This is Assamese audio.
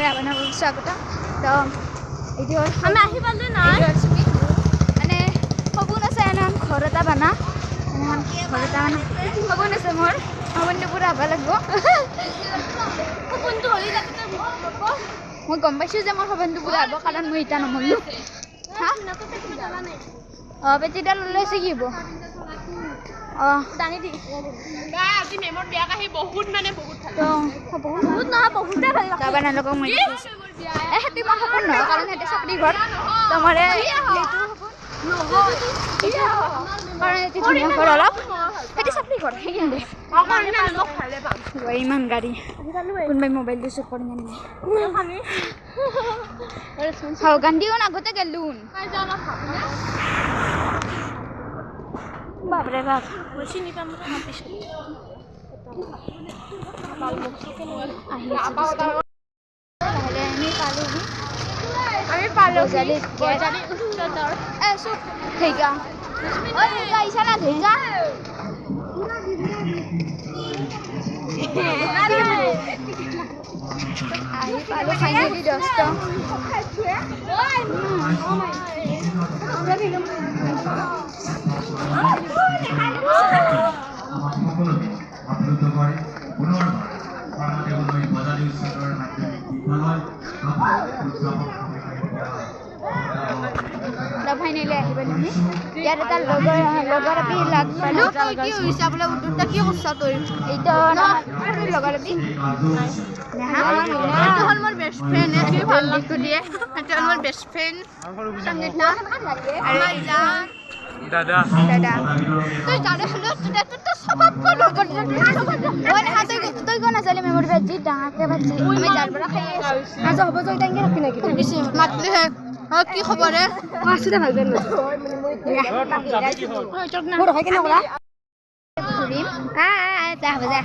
আপোনালোকক স্বাগতম তো এইটো আমি আহি পালে নাই মানে সপোন আছে এনেহেন ঘৰ এটা বানা এনেহেন ঘৰ এটা মানে সপোন আছে মোৰ সপোনটো পূৰা হ'ব লাগিব সপোনটো হ'লে তাতে মই গম পাইছোঁ যে মোৰ সপোনটো পূৰা হ'ব কাৰণ মই এতিয়া নমৰিলোঁ হা অঁ পেটিডাল ওলাইছে কি হ'ব অঁ দাঙি দি আজি মেমৰ বিয়া কাহি বহুত মানে বহুত ভাল তো বহুত নহয় বহুতে ভাল তাৰ আপোনালোকক মই সেইটো মই সপোন নহয় কাৰণ সেইটো চাকৰি ঘৰ তো মোৰ কাৰণ এইটো ধুনীয়া ঘৰ অলপ সেইটো চাকৰি ঘৰ সেইখিনি ইমান গাড়ী কোনোবাই মোবাইলটো চুপ কৰি নানে গান দিওঁ আগতে গেলোন বাপৰে বাপ চিনি পাম আমি পালোঁ চুপ থেগা আহিছা না থেগা আহি পালোঁ ফাইনেলি দহটা ফাইনেলি আহি পালোঁ আমি ইয়াত এটা লগৰ আপি লাগ পালোঁ কি হৈছে বোলে উত্তৰটা কি কৈছা তই এইটো লগৰ আপি এইটো হ'ল মোৰ বেষ্ট ফ্ৰেণ্ড কি ভাল দিনটো দিয়ে এইটো হ'ল মোৰ বেষ্ট ফ্ৰেণ্ড সংগীতা আৰু দাদা তই দাদা হ'লেও তো চবতকৈ লগৰ তই কোন আছিলি মেমৰ বাজি ডাঙৰকৈ বাজি আমি যাৰ পৰা খাই আছোঁ আজি হ'ব তই টাইমকৈ ৰাখি নেকি মাতলিহে কি খবৰ হে আছোঁ দে ভাল বেন ঘূৰিম যা হ'ব যা